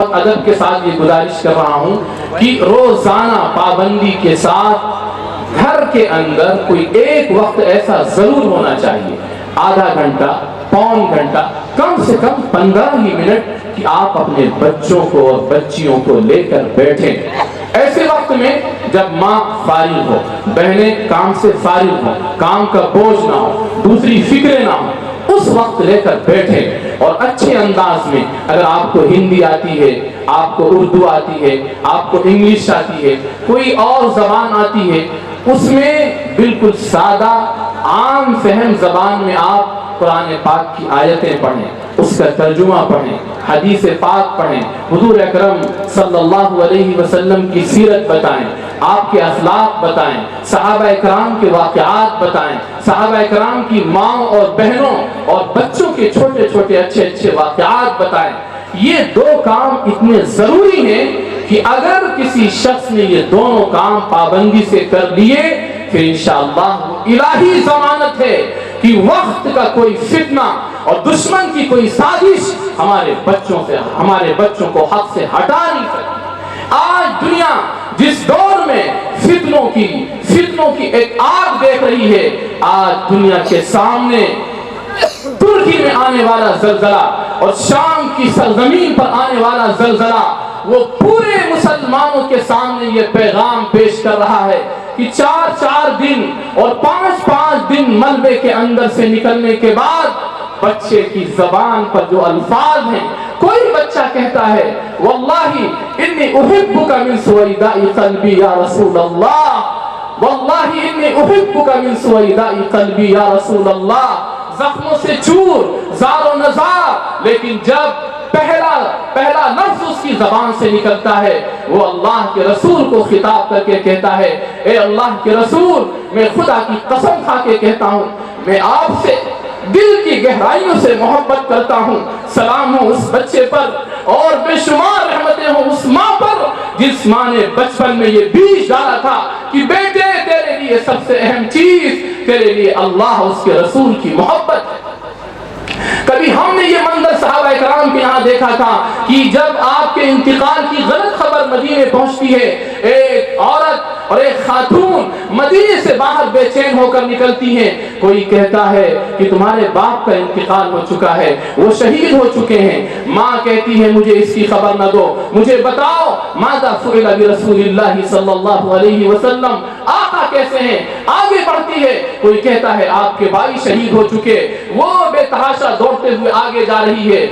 ادب کے ساتھ یہ گزارش کر رہا ہوں کہ روزانہ پابندی کے ساتھ گھر کے اندر کوئی ایک وقت ایسا ضرور ہونا چاہیے، آدھا گھنٹہ، پون گھنٹہ، کم سے کم 15 ہی منٹ کہ آپ اپنے بچوں کو اور بچیوں کو لے کر بیٹھیں۔ ایسے وقت میں جب ماں فارغ ہو، بہنیں کام سے فارغ ہو، کام کا بوجھ نہ ہو، دوسری فکریں نہ ہو، اس وقت لے کر بیٹھے اور اچھے انداز میں، اگر آپ کو ہندی آتی ہے، آپ کو اردو آتی ہے، آپ کو انگلش آتی ہے، کوئی اور زبان آتی ہے، اس میں بالکل سادہ عام فہم زبان میں آپ قرآن پاک کی آیتیں پڑھیں، اس کا ترجمہ پڑھیں، حدیث پاک پڑھیں، حضور اکرم صلی اللہ علیہ وسلم کی سیرت بتائیں، آپ کے اخلاق بتائیں، صحابہ اکرام کے واقعات بتائیں، صحابہ اکرام کی ماں اور بہنوں اور بچوں کے چھوٹے چھوٹے اچھے اچھے واقعات بتائیں۔ یہ دو کام اتنے ضروری ہیں کہ اگر کسی شخص نے یہ دونوں کام پابندی سے کر لیے پھر انشاءاللہ وہ الہی ضمانت ہے کہ وقت کا کوئی فتنہ اور دشمن کی کوئی سازش ہمارے بچوں کو حق سے ہٹا نہیں سکتی۔ آج دنیا جس دور میں فتنوں کی ایک آگ دیکھ رہی ہے، آج دنیا کے سامنے ترکی میں آنے والا زلزلہ اور شام کی سرزمین پر آنے والا زلزلہ وہ پورے مسلمانوں کے سامنے یہ پیغام پیش کر رہا ہے کہ 4 دن اور 5 دن ملبے کے اندر سے نکلنے کے بعد بچے کی زبان پر جو الفاظ ہیں، کوئی بچہ کہتا ہے واللہ انی احبک من سویداء قلبی یا رسول اللہ، واللہ انی احبک من سویداء قلبی یا رسول اللہ، زخموں سے چور، زار و نزار، لیکن جب پہلا لفظ اس کی زبان سے نکلتا ہے وہ اللہ کے رسول کو خطاب کر کے کہتا ہے اے اللہ کے رسول، میں خدا کی قسم کھا کے کہتا ہوں میں آپ سے دل کی گہرائیوں سے محبت کرتا ہوں، سلام ہو اس بچے پر اور بے شمار رحمتیں ہوں اس ماں پر جس ماں نے بچپن میں یہ بیج ڈالا تھا کہ بیٹے تیرے لیے سب سے اہم چیز تیرے لیے اللہ اس کے رسول کی محبت ہے۔ کبھی ہم نے یہ منظر صحابہ اکرام کے یہاں دیکھا تھا کہ جب آپ کے انتقال کی غلط خبر مدینے پہنچتی ہے، ایک عورت اور ایک خاتون مدینے سے باہر بے چین ہو کر نکلتی ہیں، کوئی کہتا ہے کہ تمہارے باپ کا انتقال ہو چکا ہے، وہ شہید ہو چکے ہیں، ماں کہتی ہے مجھے اس کی خبر نہ دو، مجھے بتاؤ ماذا فعل برسول اللہ صلی اللہ علیہ وسلم، آقا کیسے ہیں، آگے بڑھتی ہے، کوئی کہتا ہے آپ کے بھائی شہید ہو چکے، وہ بے تحاشا دوڑتے ہوئے آگے جا رہی ہے،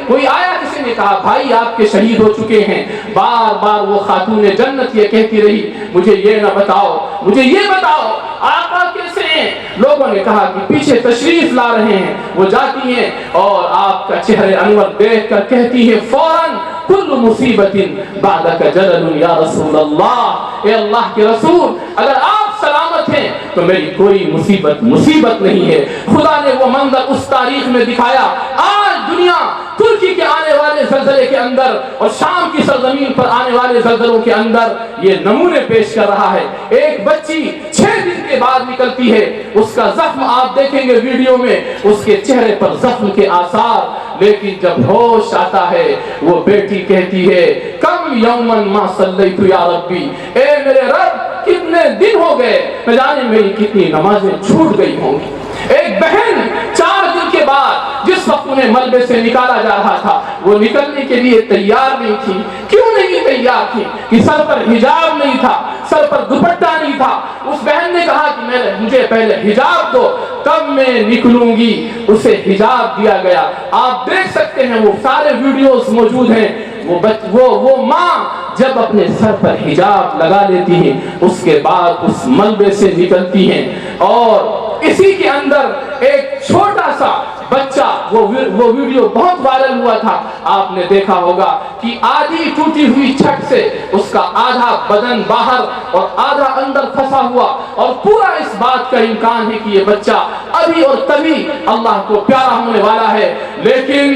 کوئی آیا کسی نے کہا بھائی آپ کے شہید ہو چکے ہیں، بار بار وہ خاتون جنت یہ کہتی رہی مجھے یہ نہ بتاؤ، مجھے یہ بتاؤ آقا کیسے ہیں، لوگوں نے کہا کہ پیچھے تشریف لا رہے ہیں، وہ جاتی ہیں اور آپ کا چہرے انور دیکھ کر کہتی ہے فوراً کل مصیبت بعدک جلل یا رسول اللہ، اے اللہ کے رسول اگر آپ سلامت ہیں تو میری کوئی مصیبت نہیں ہے۔ خدا نے وہ منظر اس تاریخ میں دکھایا، آج دنیا ترکی کے آنے والے زلزلے کے اندر اور شام کی سرزمین پر آنے والے زلزلوں کے اندر یہ نمونے پیش کر رہا ہے۔ ایک بچی 6 دن کے بعد نکلتی ہے، اس کا زخم آپ دیکھیں گے ویڈیو میں، اس کے چہرے پر زخم کے آثار، لیکن جب ہوش آتا ہے وہ بیٹی کہتی ہے کم یومن ما صلیت یا ربی، اے میرے رب کتنے دن ہو گئے نہ جانے میری کتنی نمازیں چھوٹ گئی ہوں گی۔ ایک بہن 4 دن کے بعد جس وقت انہیں ملبے سے نکالا جا رہا تھا وہ نکلنے کے لیے تیار نہیں تھی، کیوں نہیں تیار تھی کہ سر پر حجاب نہیں تھا، سر پر دوپٹہ نہیں تھا، اس بہن نے کہا کہ مجھے پہلے حجاب دو تب میں نکلوں گی، اسے حجاب دیا گیا۔ آپ دیکھ سکتے ہیں وہ سارے ویڈیوز موجود ہیں، وہ ماں جب اپنے سر پر حجاب لگا لیتی ہیں اس کے بعد اس ملبے سے نکلتی ہیں، اور اسی کے اندر ایک چھوٹا سا بچہ، وہ ویڈیو بہت وائرل ہوا تھا، آپ نے دیکھا ہوگا کہ آدھی ٹوٹی ہوئی چھت سے اس کا آدھا بدن باہر اور آدھا اندر پھنسا ہوا، اور پورا اس بات کا امکان ہے کہ یہ بچہ ابھی اور تبھی اللہ کو پیارا ہونے والا ہے، لیکن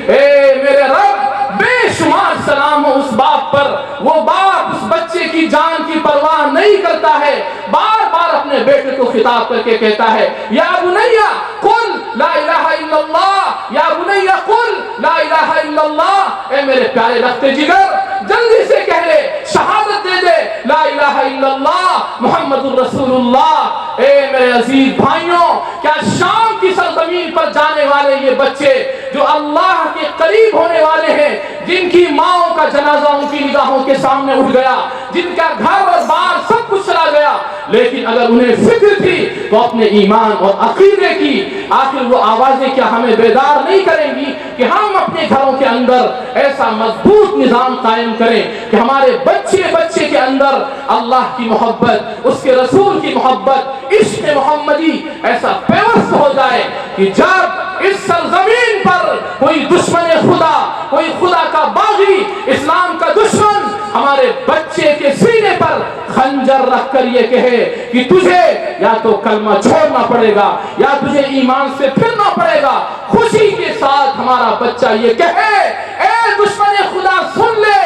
اے میرے رب بے شمار سلام ہو اس باپ پر، وہ باپ اس بچے کی کی جان کی پرواہ نہیں کرتا ہے، بار بار اپنے بیٹے کو خطاب کر کے کہتا ہے یا بنیا قل لا الہ الا اللہ، یا بنیا قل لا الہ الا اللہ، اے میرے پیارے رخت جگر جلدی سے کہہ لے، شہادت دے دے لا الہ الا اللہ محمد الرسول اللہ۔ اے میرے عزیز بھائیوں، کیا شام کی سرزمین پر جانے والے یہ بچے جو اللہ کے قریب ہونے والے ہیں، جن کی ماؤں کا جنازہ ان کی نگاہوں کے سامنے اٹھ گیا، جن کا گھر اور بار سب کچھ چلا گیا، لیکن اگر انہیں فکر تھی تو اپنے ایمان اور عقیدے کی، آخر وہ آوازیں کیا ہمیں بیدار نہیں کریں گی کہ ہم اپنے گھروں کے اندر ایسا مضبوط نظام قائم کریں کہ ہمارے بچے بچے کے اندر اللہ کی محبت، اس کے رسول کی محبت، عشق محمدی ایسا پیوست ہو جائے کہ جب اس سرزمین پر کوئی دشمن خدا، کوئی خدا کا باغی، اسلام کا دشمن ہمارے بچے کے سینے پر خنجر رکھ کر یہ کہے کہ تجھے یا تو کلمہ چھوڑنا پڑے گا یا تجھے ایمان سے پھرنا پڑے گا، خوشی کے ساتھ ہمارا بچہ یہ کہے اے دشمن خدا سن لے،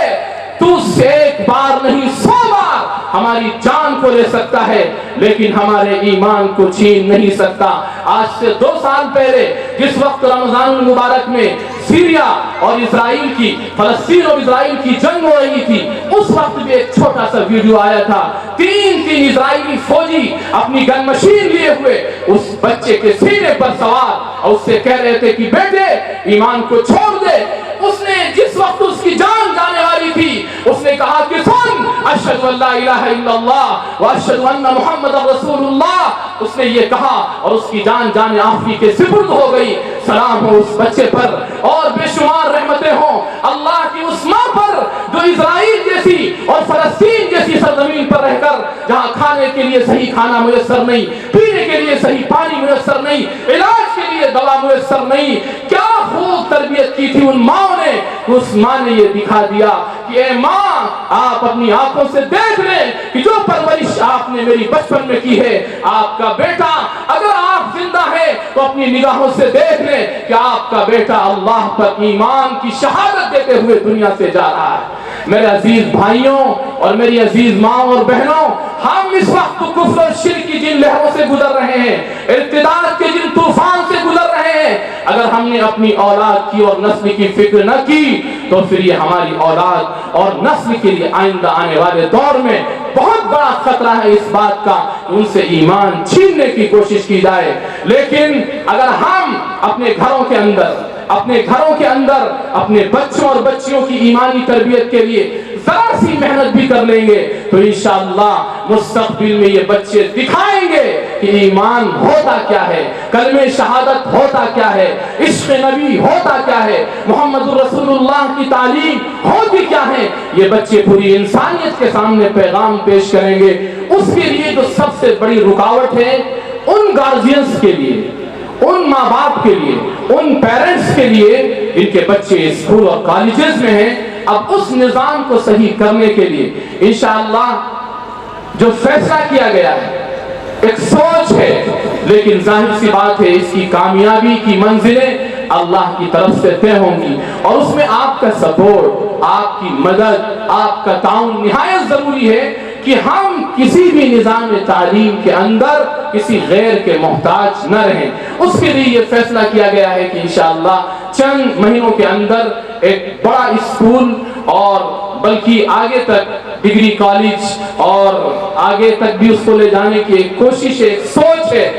تو ایک بار نہیں 100 بار ہماری جان کو لے سکتا ہے لیکن ہمارے ایمان کو چھین نہیں سکتا۔ آج سے 2 سال پہلے جس وقت رمضان المبارک میں سیریا اور اسرائیل کی، فلسطین اور اسرائیل کی جنگ ہو رہی تھی، اس وقت بھی ایک چھوٹا سا ویڈیو آیا تھا، 3 اسرائیلی فوجی اپنی گن مشین لیے ہوئے اس بچے کے سینے پر سوار اور اس سے کہہ رہے تھے کہ بیٹے ایمان کو چھوڑ دے۔ اس نے جس وقت اس کی جان جانے والی تھی اس نے کہا کہ سن اشہد ان لا الہ الا اللہ واشہد ان محمد رسول اللہ، اس نے یہ کہا اور اس کی جان جان آخری کے سپرد ہو گئی۔ سلام ہو اس بچے پر اور بے شمار رحمتیں ہوں اللہ کی اس ماں پر جو اسرائیل جیسی اور فلسطین جیسی سرزمین پر رہ کر جہاں کھانے کے لیے صحیح کھانا میسر نہیں، پینے کے لیے صحیح پانی میسر نہیں، علاج کے لیے دوا میسر نہیں، کیا خوب تربیت کی تھی ان ماں نے۔ اس ماں نے یہ دکھا دیا کہ اے ماں آپ اپنی آنکھوں سے دیکھ لیں کہ جو پرورش آپ نے میری بچپن میں کی ہے، آپ کا بیٹا اگر آپ زندہ ہے تو اپنی نگاہوں سے دیکھ لیں کہ آپ کا بیٹا اللہ پر ایمان کی شہادت دیتے ہوئے دنیا سے جا رہا ہے۔ میرے عزیز بھائیوں اور میری عزیز ماں اور بہنوں، ہم اس وقت کفر اور شرک کی جن لہروں سے گزر رہے ہیں، ارتداد کے جن طوفان سے گزر رہے ہیں، اگر ہم نے اپنی اولاد کی اور نسل کی فکر نہ کی تو پھر یہ ہماری اولاد اور نسل کے لیے آئندہ آنے والے دور میں بہت بڑا خطرہ ہے اس بات کا کہ ان سے ایمان چھیننے کی کوشش کی جائے۔ لیکن اگر ہم اپنے گھروں کے اندر اپنے بچوں اور بچیوں کی ایمانی تربیت کے لیے ذرا سی محنت بھی کر لیں گے تو انشاءاللہ مستقبل میں یہ بچے دکھائیں گے کہ ایمان ہوتا کیا ہے، کلمہ شہادت ہوتا کیا ہے، عشق نبی ہوتا کیا ہے، محمد الرسول اللہ کی تعلیم ہوتی کیا ہے۔ یہ بچے پوری انسانیت کے سامنے پیغام پیش کریں گے۔ اس کے لیے جو سب سے بڑی رکاوٹ ہے ان گارجینز کے لیے، ان ماں باپ کے لیے، ان پیرنٹس کے لیے ان کے بچے اسکول اور کالجز میں ہیں، اب اس نظام کو صحیح کرنے کے لیے انشاءاللہ جو فیصلہ کیا گیا ہے ایک سوچ ہے، لیکن ظاہر سی بات ہے اس کی کامیابی کی منزلیں اللہ کی طرف سے طے ہوں گی اور اس میں آپ کا سپورٹ، آپ کی مدد، آپ کا تعاون نہایت ضروری ہے کہ ہم کسی بھی نظام تعلیم کے اندر کسی غیر کے محتاج نہ رہیں۔ اس کے لیے یہ فیصلہ کیا گیا ہے کہ انشاءاللہ چند مہینوں کے اندر ایک بڑا اسکول اور بلکہ آگے تک ڈگری کالج اور آگے تک بھی اس کو لے جانے کی ایک کوشش ہے، ایک سوچ ہے